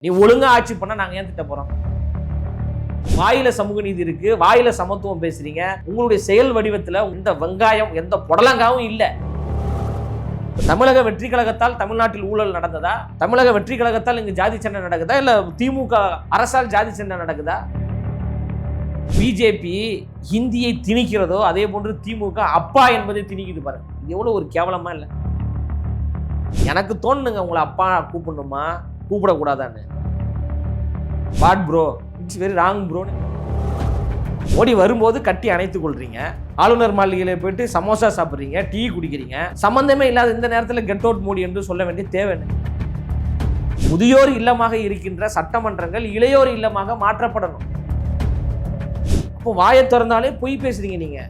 நீ ஒழுங்கா ஆட்சி பண்ண நாங்க ஏன் திட்ட போறோம்? வாயில சமூக நீதி இருக்கு, வாயில சமத்துவம் பேசுறீங்க, உங்களுடைய செயல் வடிவத்துல இந்த வெங்காயம் எந்த புடலங்காவும் இல்ல. தமிழக வெற்றி கழகத்தால் தமிழ்நாட்டில் ஊழல் நடந்ததா? தமிழக வெற்றி கழகத்தால் இங்கு ஜாதி சண்டை நடக்குதா? இல்ல திமுக அரசால் ஜாதி சண்டை நடக்குதா? பிஜேபி ஹிந்தியை திணிக்கிறதோ அதே போன்று திமுக அப்பா என்பதை திணிக்குது பாருங்க. இது எவ்வளவு ஒரு கேவலமா இல்ல? எனக்கு தோணுங்க உங்களை அப்பா கூப்பிடணுமா கூப்பிடக்கூடாதான்னு. What bro, it's very wrong bro. Modi வரும்போது கட்டி அணைத்துக் கொள்றீங்க, ஆளுநர் மாளிகையில போயிட்டு சமோசா சாப்பிட்றீங்க, டீ குடிக்கிறீங்க. சம்பந்தமே இல்லாத இந்த நேரத்தில் கெட் அவுட் மோடி என்று சொல்ல வேண்டிய தேவை. முதியோர் இல்லமாக இருக்கின்ற சட்டமன்றங்கள் இளையோர் இல்லமாக மாற்றப்படணும். அப்போ வாயை திறந்தாலே பொய் பேசுறீங்க நீங்க.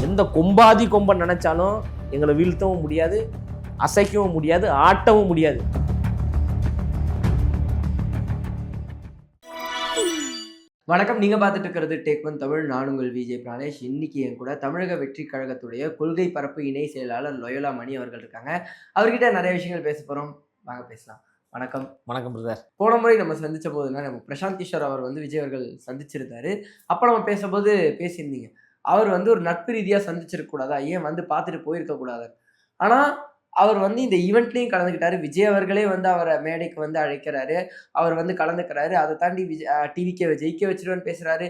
எந்த கொம்பாதி கொம்பன் நினைச்சாலும் எங்களை வீழ்த்தவும் முடியாது, அசைக்கவும் முடியாது, ஆட்டவும் முடியாது. வணக்கம், நீங்க பார்த்துட்டு இருக்கிறது டேக் ஒன் தமிழ். நான் உங்கள் விஜய் பிராணேஷ். இன்னைக்கு என் கூட தமிழக வெற்றி கழகத்துடைய கொள்கை பரப்பு இணை செயலாளர் லொயோலா மணி அவர்கள் இருக்காங்க. அவர்கிட்ட நிறைய விஷயங்கள் பேச போறோம், வாங்க பேசலாம். வணக்கம். வணக்கம் பிரதர். போன முறை நம்ம சந்திச்ச போதுன்னா நம்ம பிரசாந்த் கிஷோர் அவர் விஜய் அவர்கள் சந்திச்சிருந்தாரு. அப்ப நம்ம பேசும்போது பேசியிருந்தீங்க, அவர் ஒரு நட்பு ரீதியா சந்திச்சிருக்க கூடாதா, ஏன் பார்த்துட்டு போயிருக்க கூடாது. ஆனா அவர் இந்த ஈவெண்ட்லையும் கலந்துக்கிட்டாரு. விஜய் அவர்களே அவரை மேடைக்கு அழைக்கிறாரு, அவர் கலந்துக்கிறாரு. அதை தாண்டி டிவிக்கே ஜெயிக்க வச்சிருவேன்னு பேசுறாரு.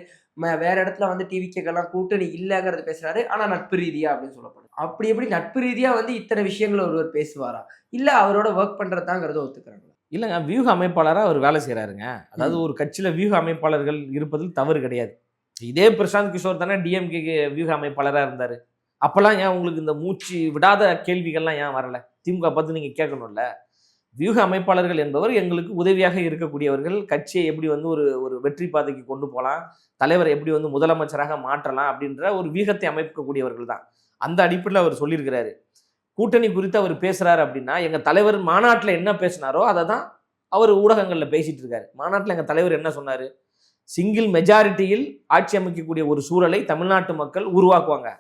வேற இடத்துல டிவிக்கெல்லாம் கூட்டணி இல்லைங்கிறது பேசுறாரு. ஆனா நட்பு ரீதியா அப்படின்னு சொல்லப்படும். அப்படி எப்படி நட்பு ரீதியா இத்தனை விஷயங்கள் ஒருவர் பேசுவாரா, இல்ல அவரோட ஒர்க் பண்றதாங்கிறத ஒத்துக்கிறாங்க? இல்லைங்க, வியூக அமைப்பாளராக அவர் வேலை செய்கிறாருங்க. அதாவது ஒரு கட்சியில் வியூக அமைப்பாளர்கள் இருப்பதில் தவறு கிடையாது. இதே பிரசாந்த் கிஷோர் தானே டிஎம்கே வியூக அமைப்பாளராக இருந்தார். அப்போல்லாம் ஏன் உங்களுக்கு இந்த மூச்சு விடாத கேள்விகள்லாம் ஏன் வரலை? திமுக பார்த்து நீங்கள் கேட்கணும்ல. வியூக அமைப்பாளர்கள் என்பவர் எங்களுக்கு உதவியாக இருக்கக்கூடியவர்கள். கட்சியை எப்படி ஒரு வெற்றி பாதைக்கு கொண்டு போகலாம், தலைவரை எப்படி முதலமைச்சராக மாற்றலாம் அப்படின்ற ஒரு வியூகத்தை அமைக்கக்கூடியவர்கள் தான். அந்த அடிப்படையில் அவர் சொல்லியிருக்கிறாரு. கூட்டணி குறித்து அவர் பேசுகிறாரு அப்படின்னா, எங்கள் தலைவர் மாநாட்டில் என்ன பேசினாரோ அதை தான் அவர் ஊடகங்களில் பேசிகிட்டு இருக்காரு. மாநாட்டில் எங்கள் தலைவர் என்ன சொன்னார்? சிங்கிள் மெஜாரிட்டியில் ஆட்சி அமைக்கக்கூடிய ஒரு சூழலை தமிழ்நாட்டு மக்கள் உருவாக்குவாங்க,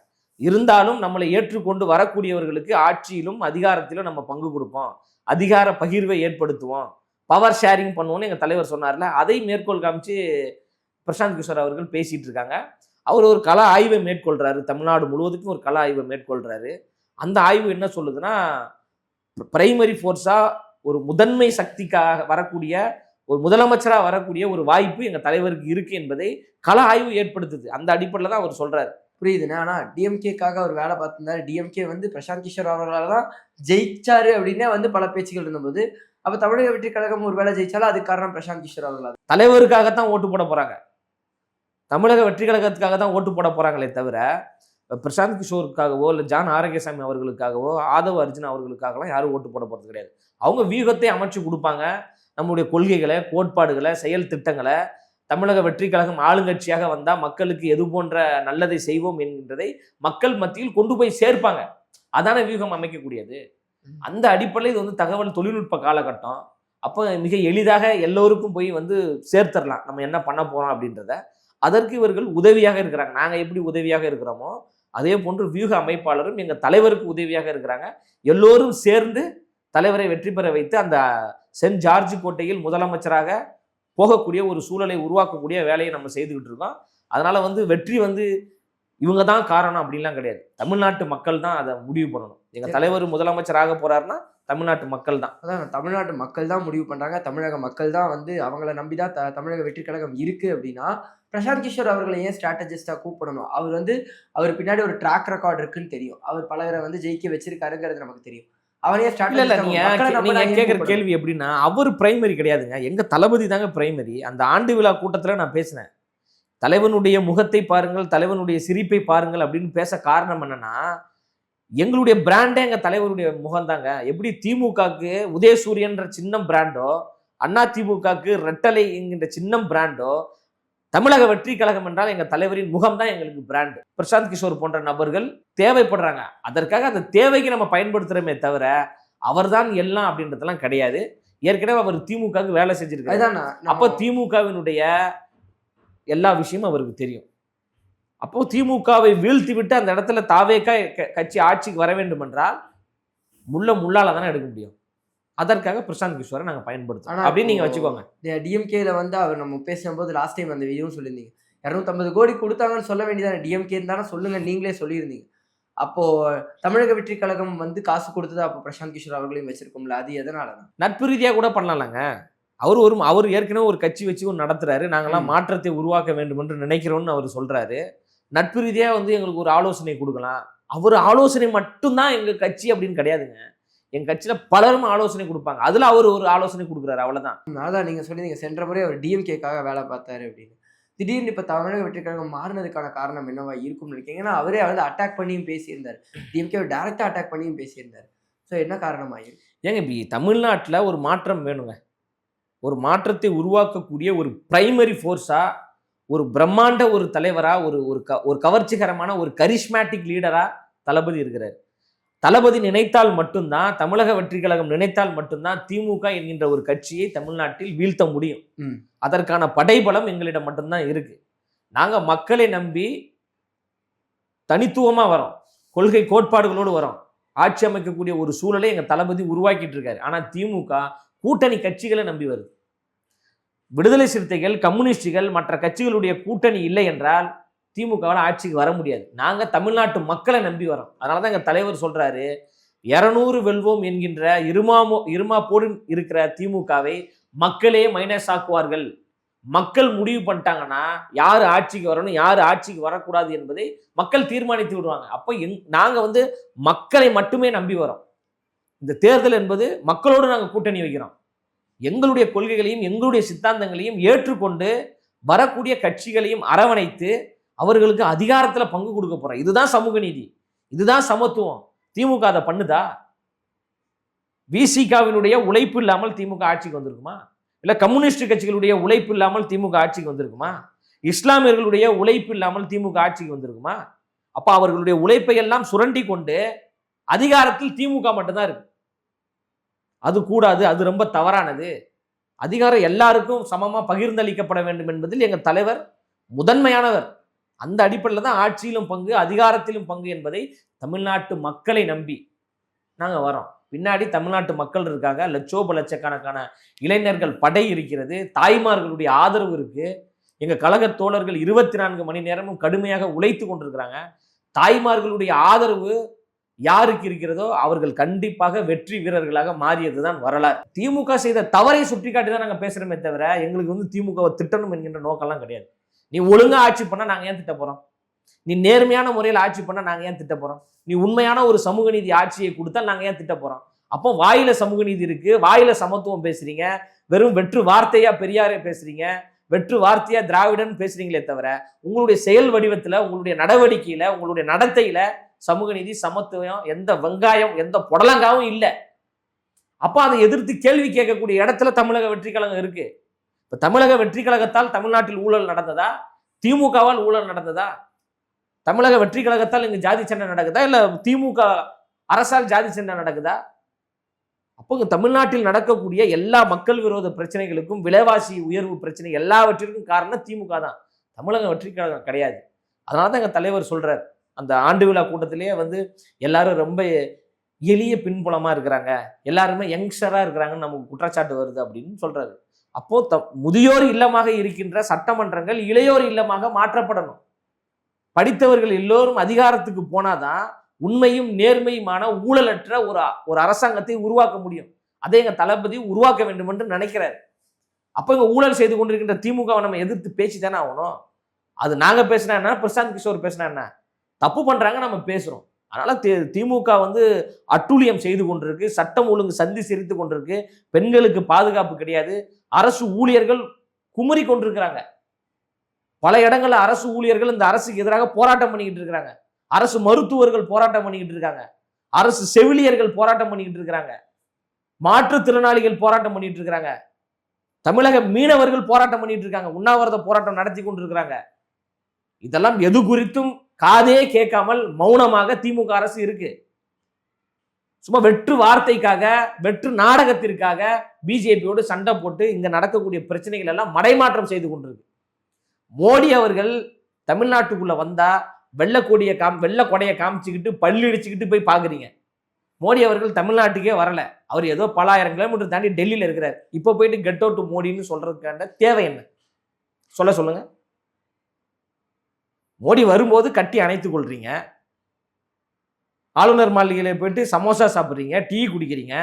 இருந்தாலும் நம்மளை ஏற்றுக்கொண்டு வரக்கூடியவர்களுக்கு ஆட்சியிலும் அதிகாரத்திலும் நம்ம பங்கு கொடுப்போம், அதிகார பகிர்வை ஏற்படுத்துவோம், பவர் ஷேரிங் பண்ணுவோம்னு எங்கள் தலைவர் சொன்னார்ல. அதை மேற்கோள் காமிச்சு பிரசாந்த் கிஷோர் அவர்கள் பேசிகிட்டு இருக்காங்க. அவர் ஒரு கள ஆய்வை மேற்கொள்கிறாரு, தமிழ்நாடு முழுவதுக்கும் ஒரு கள ஆய்வை மேற்கொள்கிறாரு. அந்த ஆய்வு என்ன சொல்லுதுன்னா, பிரைமரி ஃபோர்ஸாக ஒரு முதன்மை சக்திக்காக வரக்கூடிய ஒரு முதலமைச்சராக வரக்கூடிய ஒரு வாய்ப்பு எங்கள் தலைவருக்கு இருக்குது என்பதை கள ஆய்வு ஏற்படுத்துது. அந்த அடிப்படையில் தான் அவர் சொல்கிறார். புரியுதுண்ணே. ஆனால் டிஎம்கேக்காக அவர் வேலை பார்த்திருந்தாரு. டிஎம்கே பிரசாந்த் கிஷோர் அவர்களால் தான் ஜெயிச்சாரு அப்படின்னே பல பேச்சுகள் இருந்தபோது, அப்போ தமிழக வெற்றி கழகம் ஒரு வேலை ஜெயிச்சாலும் அதுக்கு காரணம் பிரசாந்த் கிஷோர் அவர்களால். தலைவருக்காகத்தான் ஓட்டு போட போகிறாங்க, தமிழக வெற்றி கழகத்துக்காக தான் ஓட்டு போட போகிறாங்களே தவிர பிரசாந்த் கிஷோருக்காகவோ இல்லை ஜான் ஆரோக்கியசாமி அவர்களுக்காகவோ ஆதவ அர்ஜுன் அவர்களுக்காகலாம் யாரும் ஓட்டு போட போகிறது கிடையாது. அவங்க வியூகத்தை அமைச்சு கொடுப்பாங்க, நம்முடைய கொள்கைகளை, கோட்பாடுகளை, செயல் திட்டங்களை. தமிழக வெற்றி கழகம் ஆளுங்கட்சியாக வந்தால் மக்களுக்கு எது போன்ற நல்லதை செய்வோம் என்கின்றதை மக்கள் மத்தியில் கொண்டு போய் சேர்ப்பாங்க. அதான வியூகம் அமைக்கக்கூடியது. அந்த அடிப்படையில் இது தகவல் தொழில்நுட்ப காலகட்டம். அப்போ மிக எளிதாக எல்லோருக்கும் போய் சேர்த்துடலாம் நம்ம என்ன பண்ண போகிறோம் அப்படின்றத. அதற்கு இவர்கள் உதவியாக இருக்கிறாங்க. நாங்கள் எப்படி உதவியாக இருக்கிறோமோ அதே போன்று வியூக அமைப்பாளரும் எங்கள் தலைவருக்கு உதவியாக இருக்கிறாங்க. எல்லோரும் சேர்ந்து தலைவரை வெற்றி பெற வைத்து அந்த சென்ட் ஜார்ஜ் கோட்டையில் முதலமைச்சராக போகக்கூடிய ஒரு சூழலை உருவாக்கக்கூடிய வேலையை நம்ம செய்துக்கிட்டு இருக்கோம். அதனால வெற்றி இவங்க தான் காரணம் அப்படின்லாம் கிடையாது. தமிழ்நாட்டு மக்கள் தான் அதை முடிவு பண்ணணும். எங்கள் தலைவர் முதலமைச்சராக போறாருன்னா தமிழ்நாட்டு மக்கள் தான். அதான் தமிழ்நாட்டு மக்கள் தான் முடிவு பண்றாங்க. தமிழக மக்கள் தான் அவங்கள நம்பிதான் தமிழக வெற்றி கழகம் இருக்கு. அப்படின்னா பிரசாந்த் கிஷோர் அவர்களை ஏன் ஸ்ட்ராட்டஜிஸ்டா கூப்பிடணும்? அவர் பின்னாடி ஒரு ட்ராக் ரெக்கார்ட் இருக்குன்னு தெரியும். அவர் பலரை ஜெயிக்க வச்சிருக்காருங்கிறது நமக்கு தெரியும். அவரே நீங்க கேட்குற கேள்வி எப்படின்னா, அவர் பிரைமரி கிடையாதுங்க, எங்க தளபதி தாங்க பிரைமரி. அந்த ஆண்டு விழா கூட்டத்தில் நான் பேசினேன், தலைவனுடைய முகத்தை பாருங்கள், தலைவனுடைய சிரிப்பை பாருங்கள் அப்படின்னு பேச காரணம் என்னன்னா, எங்களுடைய பிராண்டே எங்க தலைவருடைய முகம் தாங்க. எப்படி திமுகவுக்கு உதயசூரியன்ற சின்னம் பிராண்டோ, அண்ணா திமுகவுக்கு ரெட்டலை என்கின்ற சின்னம் பிராண்டோ, தமிழக வெற்றி கழகம் என்றால் எங்கள் தலைவரின் முகம் தான் எங்களுக்கு பிராண்டு. பிரசாந்த் கிஷோர் போன்ற நபர்கள் தேவைப்படுறாங்க. அதற்காக அந்த தேவைக்கு நம்ம பயன்படுத்துகிறோமே தவிர அவர் தான் எல்லாம் அப்படின்றதெல்லாம் கிடையாது. ஏற்கனவே அவர் திமுகவுக்கு வேலை செஞ்சிருக்காரு. அப்போ திமுகவினுடைய எல்லா விஷயமும் அவருக்கு தெரியும். அப்போ திமுகவை வீழ்த்தி விட்டு அந்த இடத்துல தாவேக்கா கட்சி ஆட்சிக்கு வர வேண்டும் என்றால் முள்ளால தானே எடுக்க முடியும். அதற்காக பிரசாந்த் கிஷோரை நாங்க பயன்படுத்தோம் ஆனா அப்படின்னு நீங்க வச்சுக்கோங்க. டிஎம்கேல வந்து அவர் நம்ம பேசும்போது லாஸ்ட் டைம் அந்த இதுவும் சொல்லியிருந்தீங்க. 250 கோடி குடுத்தாங்கன்னு சொல்ல வேண்டியதானே, டிஎம்கேன்னு தானே சொல்லுங்க நீங்களே சொல்லியிருந்தீங்க. அப்போ தமிழக வெற்றி கழகம் வந்து காசு குடுத்தது அப்போ பிரசாந்த் கிஷோர் அவர்களையும் வச்சிருக்கும்ல. அது எதனால தான்? நட்பு ரீதியா கூட பண்ணலாம்லங்க. அவர் ஏற்கனவே ஒரு கட்சி வச்சு ஒண்ணு நடத்துறாரு. நாங்கெல்லாம் மாற்றத்தை உருவாக்க வேண்டும் என்று நினைக்கிறோம்னு அவர் சொல்றாரு. நட்பு ரீதியா வந்து எங்களுக்கு ஒரு ஆலோசனை குடுக்கலாம். அவர் ஆலோசனை மட்டும் தான் எங்க கட்சி அப்படின்னு கிடையாதுங்க. எங்க கட்சியில பலரும் ஆலோசனை குடுப்பாங்க. அதுல அவர் ஒரு ஆலோசனை குடுக்குறாரு அவ்வளவுதான். அதான் நீங்க சொன்னீங்க சென்ற முறை அவர் டிஎம்கேக்காக வேலை பார்த்தாரு அப்படின்னு. திடீர்னு இப்ப தமிழக வெற்றி கழகம் மாறுனதுக்கான காரணம் என்னவா இருக்கும்னு நினைக்கிறீங்க? ஏன்னா அவரே வந்து அட்டாக் பண்ணியும் பேசியிருந்தாரு. டிஎம்கேவை டைரக்ட்டா அட்டாக் பண்ணியும் பேசியிருந்தாரு. சோ என்ன காரணமா இருக்கும்? ஏங்க இப்ப தமிழ்நாட்டுல ஒரு மாற்றம் வேணுங்க. ஒரு மாற்றத்தை உருவாக்கக்கூடிய ஒரு பிரைமரி ஃபோர்ஸா, ஒரு பிரம்மாண்ட ஒரு தலைவரா, ஒரு கவர்ச்சிகரமான ஒரு கரிஸ்மேட்டிக் லீடரா தளபதி இருக்கிறார். தளபதி நினைத்தால் மட்டும்தான், தமிழக வெற்றி கழகம் நினைத்தால் மட்டும்தான் திமுக என்கின்ற ஒரு கட்சியை தமிழ்நாட்டில் வீழ்த்த முடியும். அதற்கான படைபலம் எங்களிடம் மட்டும்தான் இருக்கு. நாங்க மக்களை நம்பி தனித்துவமா வரோம். கொள்கை கோட்பாடுகளோடு வரோம். ஆட்சி அமைக்கக்கூடிய ஒரு சூழலை எங்க தளபதி உருவாக்கிட்டு இருக்காரு. ஆனா திமுக கூட்டணி கட்சிகளை நம்பி வருது. விடுதலை சிறுத்தைகள், கம்யூனிஸ்டுகள், மற்ற கட்சிகளுடைய கூட்டணி இல்லை என்றால் திமுகவால் ஆட்சிக்கு வர முடியாது. நாங்க தமிழ்நாட்டு மக்களை நம்பி வரோம். அதனாலதான் எங்க தலைவர் சொல்றாரு, 200 வெல்வோம் என்கின்ற இருமாப்போடு இருக்கிற திமுகவை மக்களே மைனஸ் ஆக்குவார்கள். மக்கள் முடிவு பண்ணிட்டாங்கன்னா யாரு ஆட்சிக்கு வரணும், யாரு ஆட்சிக்கு வரக்கூடாது என்பதை மக்கள் தீர்மானித்து விடுவாங்க. அப்ப நாங்க வந்து மக்களை மட்டுமே நம்பி வரோம். இந்த தேர்தல் என்பது மக்களோடு நாங்க கூட்டணி வைக்கிறோம். எங்களுடைய கொள்கைகளையும் எங்களுடைய சித்தாந்தங்களையும் ஏற்றுக்கொண்டு வரக்கூடிய கட்சிகளையும் அரவணைத்து அவர்களுக்கு அதிகாரத்துல பங்கு கொடுக்க போறோம். இதுதான் சமூக நீதி, இதுதான் சமத்துவம். திமுக அதை பண்ணுதா? விசிகாவினுடைய உழைப்பு இல்லாமல் திமுக ஆட்சிக்கு வந்திருக்குமா? இல்ல கம்யூனிஸ்ட் கட்சிகளுடைய உழைப்பு இல்லாமல் திமுக ஆட்சிக்கு வந்திருக்குமா? இஸ்லாமியர்களுடைய உழைப்பு இல்லாமல் திமுக ஆட்சிக்கு வந்திருக்குமா? அப்ப அவர்களுடைய உழைப்பை எல்லாம் சுரண்டி கொண்டு அதிகாரத்தில் திமுக மட்டும்தான் இருக்கு. அது கூடாது, அது ரொம்ப தவறானது. அதிகாரம் எல்லாருக்கும் சமமா பகிர்ந்தளிக்கப்பட வேண்டும் என்பதில் எங்க தலைவர் முதன்மையானவர். அந்த அடிப்படையில் தான் ஆட்சியிலும் பங்கு, அதிகாரத்திலும் பங்கு என்பதை தமிழ்நாட்டு மக்களை நம்பி நாங்க வரோம். பின்னாடி தமிழ்நாட்டு மக்கள் இருக்காங்க, லட்சக்கணக்கான இளைஞர்கள் படை இருக்கிறது, தாய்மார்களுடைய ஆதரவு இருக்கு. எங்க கழக தோழர்கள் 24 மணி நேரமும் கடுமையாக உழைத்து கொண்டிருக்கிறாங்க. தாய்மார்களுடைய ஆதரவு யாருக்கு இருக்கிறதோ அவர்கள் கண்டிப்பாக வெற்றி வீரர்களாக மாறியதுதான் வரலாறு. திமுக செய்த தவறை சுட்டிக்காட்டி தான் நாங்க பேசுறோமே தவிர எங்களுக்கு வந்து திமுகவை திட்டணும் என்கின்ற நோக்கம்லாம் கிடையாது. நீ ஒழுங்கா ஆட்சி பண்ணா நாங்க ஏன் திட்ட போறோம்? நீ நேர்மையான முறையில் ஆட்சி பண்ணா நாங்க ஏன் திட்ட போறோம்? நீ உண்மையான ஒரு சமூக நீதி ஆட்சியை கொடுத்தா நாங்க ஏன் திட்ட போறோம்? அப்போ வாயில சமூக நீதி இருக்கு, வாயில சமத்துவம் பேசுறீங்க, வெறும் வெற்று வார்த்தையா பெரியாரே பேசுறீங்க, வெற்று வார்த்தையா திராவிடன் பேசுறீங்களே தவிர உங்களுடைய செயல் வடிவத்துல, உங்களுடைய நடவடிக்கையில, உங்களுடைய நடத்தையில சமூக நீதி, சமத்துவம், எந்த வெங்காயம், எந்த புடலங்காவும் இல்லை. அப்ப அதை எதிர்த்து கேள்வி கேட்கக்கூடிய இடத்துல தமிழக வெற்றி கழகம் இருக்கு. இப்ப தமிழக வெற்றி கழகத்தால் தமிழ்நாட்டில் ஊழல் நடந்ததா? திமுகவால் ஊழல் நடந்ததா? தமிழக வெற்றி கழகத்தால் இங்க ஜாதி சண்டை நடக்குதா? இல்ல திமுக அரசால் ஜாதி சண்டை நடக்குதா? அப்போ தமிழ்நாட்டில் நடக்கக்கூடிய எல்லா மக்கள் விரோத பிரச்சனைகளுக்கும், விலைவாசி உயர்வு பிரச்சனை எல்லாவற்றிற்கும் காரணம் திமுக தான், தமிழக வெற்றி கழகம் கிடையாது. அதனாலதான் எங்க தலைவர் சொல்றார், அந்த ஆண்டு விழா கூட்டத்திலேயே வந்து எல்லாரும் ரொம்ப எளிய பின்புலமா இருக்கிறாங்க, எல்லாருமே யங்ஸ்டரா இருக்கிறாங்கன்னு நமக்கு குற்றச்சாட்டு வருது அப்படின்னு சொல்றாரு. அப்போ முதியோர் இல்லமாக இருக்கின்ற சட்டமன்றங்கள் இளையோர் இல்லமாக மாற்றப்படணும். படித்தவர்கள் எல்லோரும் அதிகாரத்துக்கு போனாதான் உண்மையும் நேர்மையுமான ஊழலற்ற ஒரு அரசாங்கத்தை உருவாக்க முடியும். அதை எங்க தளபதி உருவாக்க வேண்டும் என்று நினைக்கிறார். அப்ப இங்க ஊழல் செய்து கொண்டிருக்கின்ற திமுகவை நம்ம எதிர்த்து பேச்சு தானே ஆகணும். அது நாங்க பேசினா என்ன, பிரசாந்த் கிஷோர் பேசினா என்ன? தப்பு பண்றாங்க, நம்ம பேசுறோம். அதனால திமுக வந்து அட்டூழியம் செய்து கொண்டிருக்கு, சட்டம் ஒழுங்கு சந்தி சிரித்து கொண்டிருக்கு, பெண்களுக்கு பாதுகாப்பு கிடையாது, அரசு ஊழியர்கள் குமரி கொண்டிருக்கிறாங்க. பல இடங்கள்ல அரசு ஊழியர்கள் இந்த அரசுக்கு எதிராக போராட்டம் பண்ணிக்கிட்டு இருக்கிறாங்க. அரசு மருத்துவர்கள் போராட்டம் பண்ணிக்கிட்டு இருக்காங்க, அரசு செவிலியர்கள் போராட்டம் பண்ணிக்கிட்டு இருக்கிறாங்க, மாற்றுத்திறனாளிகள் போராட்டம் பண்ணிட்டு இருக்கிறாங்க, தமிழக மீனவர்கள் போராட்டம் பண்ணிட்டு இருக்காங்க, உண்ணாவிரத போராட்டம் நடத்தி கொண்டிருக்கிறாங்க. இதெல்லாம் எது குறித்தும் காதே கேட்காமல் மௌனமாக திமுக அரசு இருக்கு. சும்மா வெற்று வார்த்தைக்காக, வெற்று நாடகத்திற்காக பிஜேபியோடு சண்டை போட்டு இங்க நடக்கக்கூடிய பிரச்சனைகள் எல்லாம் மடைமாற்றம் செய்து கொண்டிருக்கு. மோடி அவர்கள் தமிழ்நாட்டுக்குள்ள வந்தா வெள்ளை கொடையை காமிச்சுக்கிட்டு பள்ளி அடிச்சுக்கிட்டு போய் பாக்குறீங்க. மோடி அவர்கள் தமிழ்நாட்டுக்கே வரல, அவர் ஏதோ பல ஆயிரம் கிலோமீட்டர் தாண்டி டெல்லியில் இருக்கிறார். இப்போ போயிட்டு கெட் அவுட் மோடின்னு சொல்றதுக்கான தேவை என்ன? சொல்லுங்க. மோடி வரும்போது கட்டி அணைத்துக் கொள்றீங்க, ஆளுநர் மாளிகையில் போயிட்டு சமோசா சாப்பிட்றீங்க, டீ குடிக்கிறீங்க,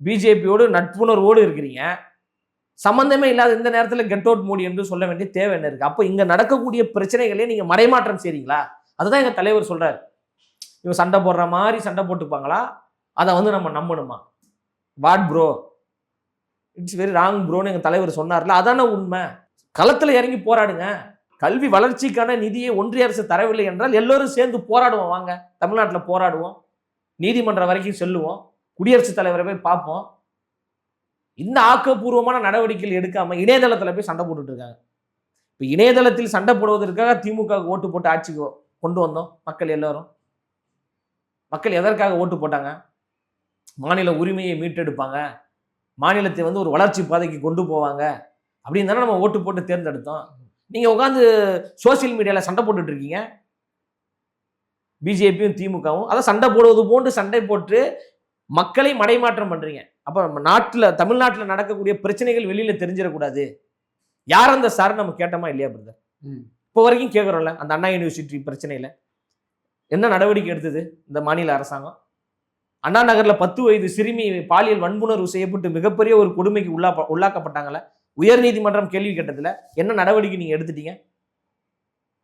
பிஜேபியோடு நட்புணர்வோடு இருக்கிறீங்க. சம்பந்தமே இல்லாத இந்த நேரத்தில் கெட் அவுட் மோடி என்று சொல்ல வேண்டிய தேவை என்ன இருக்கு? அப்போ இங்க நடக்கக்கூடிய பிரச்சனைகளே நீங்க மறைமாற்றம் செய்றீங்களா? அதுதான் எங்க தலைவர் சொல்றாரு. இவங்க சண்டை போடுற மாதிரி சண்டை போட்டுப்பாங்களா? அதை நம்ம நம்பணுமா? What bro, it's very wrong ப்ரோன்னு எங்க தலைவர் சொன்னார்ல, அதான உண்மை. களத்துல இறங்கி போராடுங்க. கல்வி வளர்ச்சிக்கான நிதியை ஒன்றிய அரசு தரவில்லை என்றால் எல்லோரும் சேர்ந்து போராடுவோம். வாங்க, தமிழ்நாட்டில் போராடுவோம், நீதிமன்றம் வரைக்கும் செல்லுவோம், குடியரசுத் தலைவரை போய் பார்ப்போம். இந்த ஆக்கப்பூர்வமான நடவடிக்கைகள் எடுக்காம இணையதளத்தில் போய் சண்டை போட்டுட்டு இருக்காங்க. இப்போ இணையதளத்தில் சண்டை போடுவதற்காக திமுக ஓட்டு போட்டு ஆட்சிக்கு கொண்டு வந்தோம். மக்கள் எதற்காக ஓட்டு போட்டாங்க? மாநில உரிமையை மீட்டெடுப்பாங்க, மாநிலத்தை ஒரு வளர்ச்சி பாதைக்கு கொண்டு போவாங்க அப்படின்னு தானே நம்ம ஓட்டு போட்டு தேர்ந்தெடுத்தோம். நீங்க உட்காந்து சோசியல் மீடியாவில் சண்டை போட்டுட்டு இருக்கீங்க. பிஜேபியும் திமுகவும் அதை சண்டை போடுவது போன்று சண்டை போட்டு மக்களை மடைமாற்றம் பண்றீங்க. அப்ப தமிழ்நாட்டில் நடக்கக்கூடிய பிரச்சனைகள் வெளியில தெரிஞ்சிடக்கூடாது. யார் அந்த சார் நம்ம கேட்டோமா இல்லையா பிரதர்? இப்போ வரைக்கும் கேட்குறோம்ல. அந்த அண்ணா யூனிவர்சிட்டி பிரச்சனையில என்ன நடவடிக்கை எடுத்தது இந்த மாநில அரசாங்கம்? அண்ணா நகர்ல 10 வயது சிறுமி பாலியல் வன்புணர்வு செய்யப்பட்டு மிகப்பெரிய ஒரு கொடுமைக்கு உள்ளாக்கப்பட்டாங்கல்ல. உயர் நீதிமன்றம் கேள்வி கேட்டதுல என்ன நடவடிக்கை நீங்க எடுத்துட்டீங்க?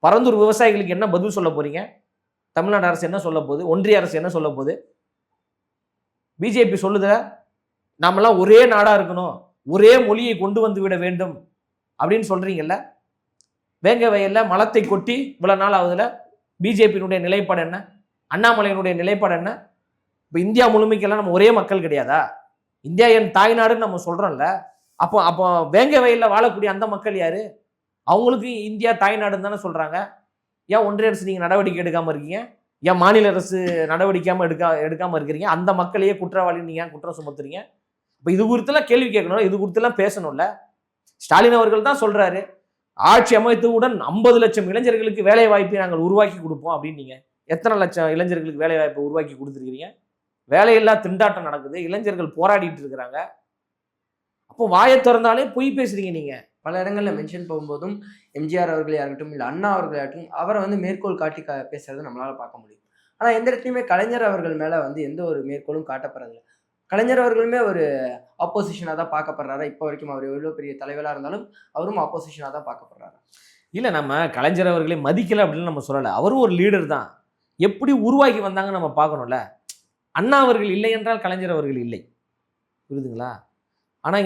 பரந்தூர் விவசாயிகளுக்கு என்ன பதில் சொல்ல போறீங்க? தமிழ்நாடு அரசு என்ன சொல்ல போகுது? ஒன்றிய அரசு என்ன சொல்ல போகுது? பிஜேபி சொல்லுத நாமெல்லாம் ஒரே நாடா இருக்கணும், ஒரே மொழியை கொண்டு வந்து விட வேண்டும் அப்படின்னு சொல்றீங்கல்ல. வேங்க வயல்ல மலத்தை கொட்டி இவ்வளவு நாள் ஆகுதுல. பிஜேபியினுடைய நிலைப்பாடு என்ன? அண்ணாமலையினுடைய நிலைப்பாடு என்ன? இப்போ இந்தியா முழுமைக்கெல்லாம் நம்ம ஒரே மக்கள் கிடையாதா? இந்தியா என் தாய்நாடுன்னு நம்ம சொல்றோம்ல. அப்போ வேங்க வயல்ல வாழக்கூடிய அந்த மக்கள் யாரு? அவங்களுக்கு இந்தியா தாய்நாடுன்னு தானே சொல்றாங்க. ஏன் ஒன்றிய அரசு நீங்க நடவடிக்கை எடுக்காம இருக்கீங்க? ஏன் மாநில அரசு நடவடிக்கை எடுக்காம இருக்கிறீங்க? அந்த மக்களையே குற்றவாளின்னு நீங்க குற்றம் சுமத்துறீங்க. இப்போ இது குறித்தெல்லாம் கேள்வி கேட்கணும், இது குறித்தெல்லாம் பேசணும்ல. ஸ்டாலின் அவர்கள் தான் சொல்றாரு, ஆட்சி அமைத்தவுடன் 50 லட்சம் இளைஞர்களுக்கு வேலை வாய்ப்பை நாங்கள் உருவாக்கி கொடுப்போம் அப்படின்னு. நீங்க எத்தனை லட்சம் இளைஞர்களுக்கு வேலை வாய்ப்பை உருவாக்கி கொடுத்துருக்கீங்க? வேலையில்லா திண்டாட்டம் நடக்குது, இளைஞர்கள் போராடிட்டு இருக்கிறாங்க. அப்போ வாயை திறந்தாலே பொய் பேசுறீங்க நீங்க. பல இடங்கள்ல மென்ஷன் போகும்போதும் எம்ஜிஆர் அவர்களே ஆகட்டும், இல்லை அண்ணா அவர்களாகட்டும், அவரை மேற்கோள் காட்டி பேசுறது நம்மளால பார்க்க முடியும். ஆனா எந்த இடத்துலையுமே கலைஞர் அவர்கள் மேல எந்த ஒரு மேற்கோளும் காட்டப்படுறதில்லை. கலைஞர் அவர்களுமே ஒரு ஆப்போசிஷனாக தான் பார்க்கப்படுறாரா? இப்போ வரைக்கும் அவர் எவ்வளோ பெரிய தலைவராக இருந்தாலும் அவரும் ஆப்போசிஷனாக தான் பார்க்கப்படுறாரா? இல்லை, நம்ம கலைஞர் அவர்களே மதிக்கலை அப்படின்னு நம்ம சொல்லலை. அவரும் ஒரு லீடர் தான். எப்படி உருவாக்கி வந்தாங்கன்னு நம்ம பார்க்கணும்ல. அண்ணா அவர்கள் இல்லை என்றால் கலைஞர் அவர்கள் இல்லை, புரியுதுங்களா? ஆனால்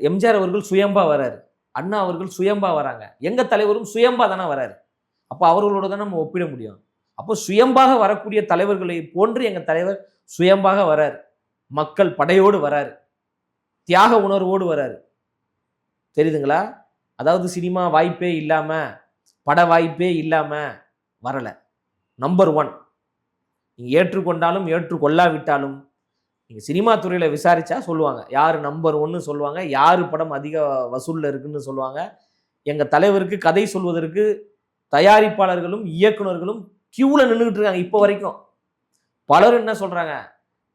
எம்ஜிஆர் அவர்கள் சுயம்பா வராரு, அண்ணா அவர்கள் சுயம்பா வராங்க, எங்க தலைவரும் சுயம்பா தானே வராரு. அப்போ அவர்களோட தான் நம்ம ஒப்பிட முடியும். அப்போ சுயம்பாக வரக்கூடிய தலைவர்களை போன்று எங்க தலைவர் சுயம்பாக வராரு, மக்கள் படையோடு வராரு, தியாக உணர்வோடு வராரு. தெரியுதுங்களா? அதாவது சினிமா வாய்ப்பே இல்லாம, பட வாய்ப்பே இல்லாம வரல. நம்பர் 1. நீங்க ஏற்றுக்கொண்டாலும் ஏற்றுக்கொள்ளாவிட்டாலும் நீங்க சினிமா துறையில விசாரிச்சா சொல்லுவாங்க யாரு நம்பர் 1 சொல்லுவாங்க, யாரு படம் அதிக வசூல்ல இருக்குன்னு சொல்லுவாங்க. எங்க தலைவருக்கு கதை சொல்வதற்கு தயாரிப்பாளர்களும் இயக்குநர்களும் கியூல நின்றுட்டு இருக்காங்க இப்போ வரைக்கும். பலரும் என்ன சொல்றாங்க,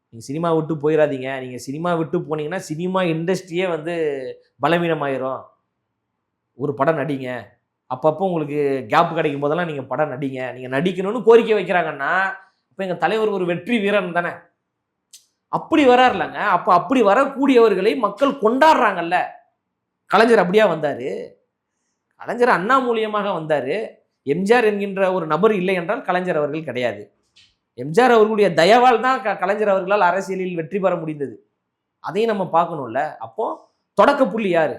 நீங்க சினிமா விட்டு போயிடாதீங்க, நீங்க சினிமா விட்டு போனீங்கன்னா சினிமா இண்டஸ்ட்ரியே பலவீனமாயிரும், ஒரு படம் நடிங்க, அப்பப்போ உங்களுக்கு கேப் கிடைக்கும் போதெல்லாம் நீங்க படம் நடிங்க, நீங்க நடிக்கணும்னு கோரிக்கை வைக்கிறாங்கன்னா அப்ப எங்க தலைவர் ஒரு வெற்றி வீரன் தானே. அப்படி வராருலங்க. அப்ப அப்படி வரக்கூடியவர்களை மக்கள் கொண்டாடுறாங்கல்ல. கலைஞர் அப்படியா வந்தாரு? கலைஞர் அண்ணா மூலியமாக வந்தாரு. எம்ஜிஆர் என்கின்ற ஒரு நபர் இல்லை என்றால் கலைஞர் அவர்கள் கிடையாது. எம்ஜிஆர் அவர்களுடைய தயவால் தான் கலைஞர் அவர்களால் அரசியலில் வெற்றி பெற முடிந்தது. அதையும் நம்ம பார்க்கணும்ல. அப்போ தொடக்க புள்ளி யாரு?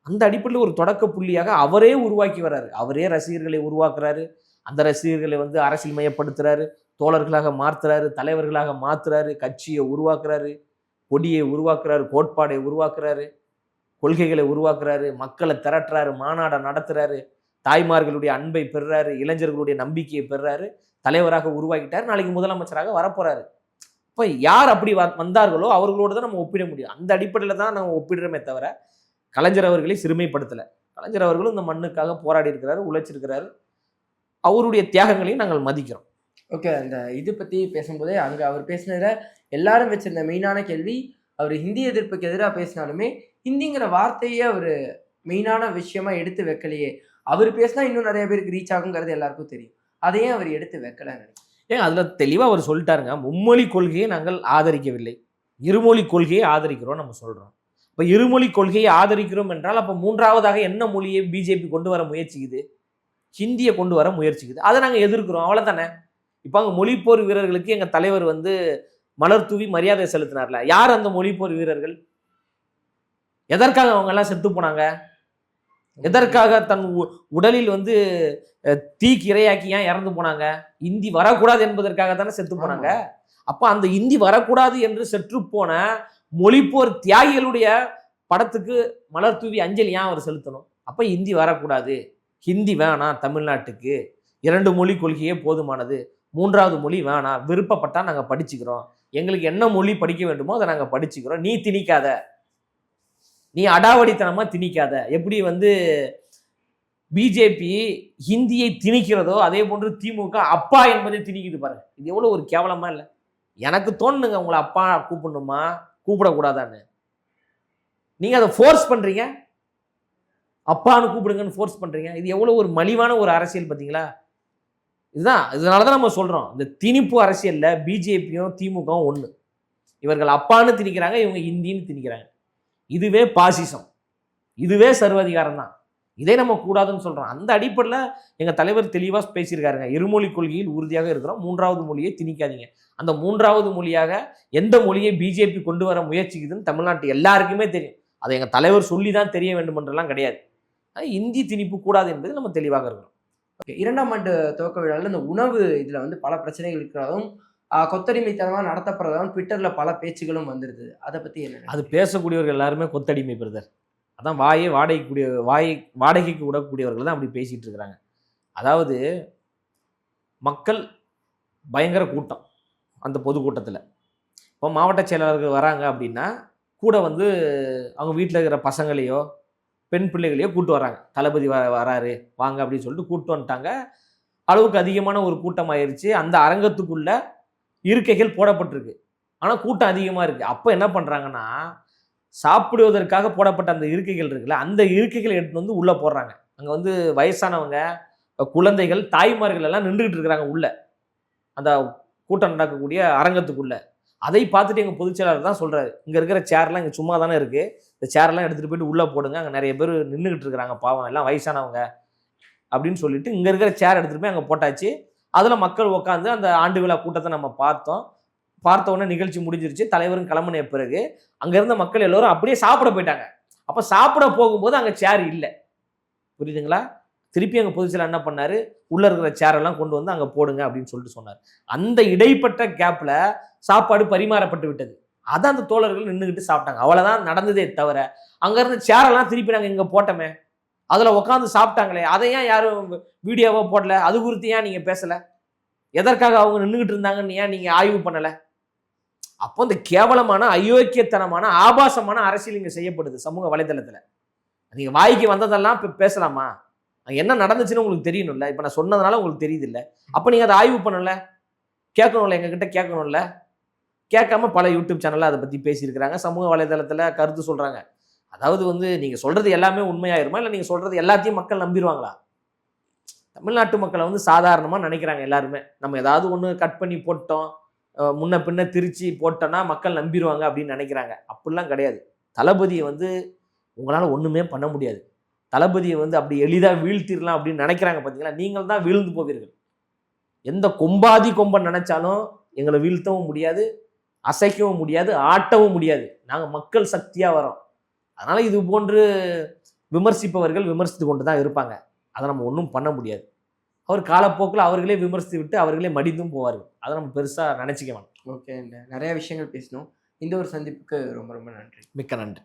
அந்த அடிப்படையில் ஒரு தொடக்க புள்ளியாக அவரே உருவாக்கி வர்றாரு. அவரே ரசிகர்களை உருவாக்குறாரு, அந்த ரசிகர்களை அரசியல் மயப்படுத்துறாரு, தோழர்களாக மாற்றுறாரு, தலைவர்களாக மாற்றுறாரு, கட்சியை உருவாக்குறாரு, கொடியை உருவாக்குறாரு, கோட்பாடை உருவாக்குறாரு, கொள்கைகளை உருவாக்குறாரு, மக்களை திரட்டுறாரு, மாநாடை நடத்துறாரு, தாய்மார்களுடைய அன்பை பெறுறாரு, இளைஞர்களுடைய நம்பிக்கையை பெறுறாரு, தலைவராக உருவாக்கிட்டார். நாளைக்கு முதலமைச்சராக வரப்போறாரு. இப்போ யார் அப்படி வந்தார்களோ அவர்களோடு தான் நம்ம ஒப்பிட முடியும். அந்த அடிப்படையில் தான் நம்ம ஒப்பிடுறோமே தவிர கலைஞர் அவர்களை சிறுமைப்படுத்தலை. கலைஞர் அவர்களும் இந்த மண்ணுக்காக போராடி இருக்கிறாரு, உழைச்சிருக்கிறாரு. அவருடைய தியாகங்களையும் நாங்கள் மதிக்கிறோம். ஓகே. அந்த இது பத்தி பேசும்போதே அங்க அவர் பேசினதுல எல்லாரும் வச்சிருந்த மெயினான கேள்வி, அவர் ஹிந்தி எதிர்ப்புக்கு எதிரா பேசினாலுமே, ஹிந்திங்கிற வார்த்தையே அவரு மெயினான விஷயமா எடுத்து வைக்கலையே. அவரு பேசினா இன்னும் நெறைய பேருக்கு ரீச் ஆகுங்கிறது எல்லாருக்கும் தெரியும். அத ஏன் அவர் எடுத்து வைக்கலன்னு நினைக்கிறீங்க? ஏன் அதுல தெளிவா அவர் சொல்லிட்டாருங்க. மும்மொழி கொள்கையை நாங்கள் ஆதரிக்கவில்லை. இருமொழி கொள்கையை ஆதரிக்கிறோம் நம்ம சொல்றோம். இப்ப இருமொழி கொள்கையை ஆதரிக்கிறோம் என்றால், அப்ப 3வதாக என்ன மொழியை பிஜேபி கொண்டு வர முயற்சிக்குது? ஹிந்திய கொண்டு வர முயற்சிக்குது. அத நாங்க எதிர்க்கிறோம். அவ்வளவுதானே. இப்ப அங்க மொழிப்போர் வீரர்களுக்கு எங்க தலைவர் வந்து மலர் தூவி மரியாதை செலுத்தினார்ல. யார் அந்த மொழிப்போர் வீரர்கள்? எதற்காக அவங்க எல்லாம் செத்து போனாங்க? எதற்காக தன் உடலில் வந்து தீக்கு இரையாக்கி ஏன் இறந்து போனாங்க? இந்தி வரக்கூடாது என்பதற்காக தானே செத்து போனாங்க. ஆமா. அப்ப அந்த இந்தி வரக்கூடாது என்று செற்று போன மொழிப்போர் தியாகிகளுடைய படத்துக்கு மலர் தூவி அஞ்சலி ஏன் அவர் செலுத்தணும்? அப்ப இந்தி வரக்கூடாது, ஹிந்தி வேணாம் தமிழ்நாட்டுக்கு, 2 மொழி கொள்கையே போதுமானது, 3வது மொழி வேணாம், விருப்பப்பட்டா நாங்க படிச்சுக்கிறோம், எங்களுக்கு என்ன மொழி படிக்க வேண்டுமோ அதை நாங்க படிச்சுக்கிறோம், நீ திணிக்காத, நீ அடாவடித்தனமா திணிக்காத. எப்படி வந்து பிஜேபி ஹிந்தியை திணிக்கிறதோ அதே போன்று திமுக அப்பா என்பதை திணிக்குது பாருங்க. இது எவ்வளவு ஒரு கேவலமா இல்லை? எனக்கு தோணுங்க உங்களை அப்பா கூப்பிடணுமா கூப்பிடக்கூடாதான்னு. நீங்க அதை ஃபோர்ஸ் பண்றீங்க, அப்பான்னு கூப்பிடுங்கன்னு ஃபோர்ஸ் பண்றீங்க. இது எவ்வளவு ஒரு மலிவான ஒரு அரசியல் பார்த்தீங்களா? இதுதான், இதனாலதான் நம்ம சொல்றோம், இந்த திணிப்பு அரசியல்ல பிஜேபியும் திமுகவும் ஒண்ணு. இவர்கள் அப்பான்னு திணிக்கிறாங்க, இவங்க ஹிந்தின்னு திணிக்கிறாங்க. இதுவே பாசிசம், இதுவே சர்வாதிகாரம் தான். இதை நம்ம கூடாதுன்னு சொல்றோம். அந்த அடிப்படையில் எங்க தலைவர் தெளிவா பேசியிருக்காருங்க. இருமொழி கொள்கையில் உறுதியாக இருக்கிறோம், 3வது மொழியை திணிக்காதீங்க. அந்த 3வது மொழியாக எந்த மொழியை பிஜேபி கொண்டு வர முயற்சிக்குதுன்னு தமிழ்நாட்டு எல்லாருக்குமே தெரியும். அதை எங்க தலைவர் சொல்லி தான் தெரிய வேண்டும் என்றெல்லாம் கிடையாது. இந்தி திணிப்பு கூடாது என்பது நம்ம தெளிவாக இருக்கிறோம். ஓகே. 2ஆம் ஆண்டு துவக்க விழாவில் இந்த உணவு இதுல வந்து பல பிரச்சனைகள் இருக்கிறதும், கொத்தடிமைத்தனமா நடத்தப்படுறதாகவும் ட்விட்டர்ல பல பேச்சுகளும் வந்துருது. அதை பத்தி என்ன அது நினைக்கிறீங்க? பேசக்கூடியவர்கள் எல்லாருமே கொத்தடிமை பிரதர். அதான் வாடகைக்கு விடக்கூடியவர்கள் தான் அப்படி பேசிட்டு இருக்கிறாங்க. அதாவது மக்கள் பயங்கர கூட்டம் அந்த பொதுக்கூட்டத்தில். இப்போ மாவட்ட செயலாளர்கள் வராங்க அப்படின்னா கூட வந்து அவங்க வீட்டில் இருக்கிற பசங்களையோ பெண் பிள்ளைகளையோ கூட்டு வராங்க. தளபதி வராரு வாங்க அப்படின்னு சொல்லிட்டு கூட்டு வந்துட்டாங்க. அளவுக்கு அதிகமான ஒரு கூட்டம் ஆயிடுச்சு. அந்த அரங்கத்துக்குள்ள இருக்கைகள் போடப்பட்டிருக்கு, ஆனால் கூட்டம் அதிகமாக இருக்குது. அப்போ என்ன பண்ணுறாங்கன்னா, சாப்பிடுவதற்காக போடப்பட்ட அந்த இருக்கைகள் இருக்குல்ல, அந்த இருக்கைகளை எடுத்துட்டு வந்து உள்ளே போடுறாங்க. அங்கே வந்து வயசானவங்க, குழந்தைகள், தாய்மார்கள் எல்லாம் நின்றுகிட்டு இருக்கிறாங்க உள்ள அந்த கூட்டம் நடக்கக்கூடிய அரங்கத்துக்குள்ள. அதை பார்த்துட்டு எங்கள் பொதுச்செயலாளர் தான் சொல்றாரு, இங்கே இருக்கிற சேர்லாம் இங்கே சும்மா தானே இருக்குது, இந்த சேர்லாம் எடுத்துகிட்டு போயிட்டு உள்ளே போடுங்க, அங்கே நிறைய பேர் நின்றுக்கிட்டு இருக்கிறாங்க பாவம், எல்லாம் வயசானவங்க அப்படின்னு சொல்லிட்டு இங்கே இருக்கிற சேர் எடுத்துகிட்டு போய் அங்கே போட்டாச்சு. அதில் மக்கள் உட்காந்து அந்த ஆண்டு விழா கூட்டத்தை நம்ம பார்த்தோம். பார்த்த உடனே நிகழ்ச்சி முடிஞ்சிருச்சு. தலைவரும் கிளம்பின பிறகு அங்கே இருந்த மக்கள் எல்லோரும் அப்படியே சாப்பிட போயிட்டாங்க. அப்போ சாப்பிட போகும்போது அங்கே சேர் இல்லை, புரியுதுங்களா? திருப்பி அங்கே பொதுச்செயலாளர் என்ன பண்ணாரு, உள்ள இருக்கிற சேரெல்லாம் கொண்டு வந்து அங்கே போடுங்க அப்படின்னு சொல்லிட்டு சொன்னார். அந்த இடைப்பட்ட கேப்ல சாப்பாடு பரிமாறப்பட்டு விட்டது. அதை அந்த தோழர்கள் நின்றுக்கிட்டு சாப்பிட்டாங்க. அவ்வளவுதான் நடந்ததே தவிர, அங்க இருந்த சேரெல்லாம் திருப்பி நாங்கள் இங்கே போட்டோமே, அதில் உட்காந்து சாப்பிட்டாங்களே, அதை ஏன் யாரும் வீடியோவா போடல? அது குறித்து ஏன் நீங்க பேசல? எதற்காக அவங்க நின்றுகிட்டு இருந்தாங்கன்னு ஏன் நீங்க ஆய்வு பண்ணல? அப்போ இந்த கேவலமான அயோக்கியத்தனமான ஆபாசமான அரசியல் இங்க செய்யப்படுது சமூக வலைதளத்துல. நீங்க வாய்க்கு வந்ததெல்லாம் பேசலாமா? என்ன நடந்துச்சுன்னு உங்களுக்கு தெரியணும்ல. இப்ப நான் சொன்னதுனால உங்களுக்கு தெரியுது இல்ல, அப்ப நீங்க அதை ஆய்வு பண்ணல, கேட்கணும்ல, எங்ககிட்ட கேட்கணும்ல. கேட்காம பல யூடியூப் சேனல்ல அதை பத்தி பேசியிருக்கிறாங்க, சமூக வலைதளத்துல கருத்து சொல்றாங்க. அதாவது வந்து நீங்க சொல்றது எல்லாமே உண்மையாயிருமா, இல்லை நீங்க சொல்றது எல்லாத்தையும் மக்கள் நம்பிடுவாங்களா? தமிழ்நாட்டு மக்களை வந்து சாதாரணமா நினைக்கிறாங்க எல்லாருமே. நம்ம ஏதாவது ஒன்று கட் பண்ணி போட்டோம், முன்ன பின்ன திருச்சி போட்டோன்னா மக்கள் நம்பிடுவாங்க அப்படின்னு நினைக்கிறாங்க. அப்படிலாம் கிடையாது. தளபதியை வந்து உங்களால ஒண்ணுமே பண்ண முடியாது. தளபதியை வந்து அப்படி எளிதாக வீழ்த்திடலாம் அப்படின்னு நினைக்கிறாங்க பார்த்தீங்களா, நீங்கள் தான் வீழ்ந்து போவீர்கள். எந்த கொம்பாதி கொம்பன் நினைச்சாலும் எங்களை வீழ்த்தவும் முடியாது, அசைக்கவும் முடியாது, ஆட்டவும் முடியாது. நாங்கள் மக்கள் சக்தியாக வரோம். அதனால இது போன்று விமர்சிப்பவர்கள் விமர்சித்து கொண்டு தான் இருப்பாங்க. அதை நம்ம ஒன்றும் பண்ண முடியாது. அவர் காலப்போக்கில் அவர்களே விமர்சித்து விட்டு அவர்களே மடிந்தும் போவார்கள். அதை நம்ம பெருசாக நினைச்சிக்க வேண்டாம். ஓகே. நிறைய விஷயங்கள் பேசணும். இந்த ஒரு சந்திப்புக்கு ரொம்ப ரொம்ப நன்றி. மிக்க நன்றி.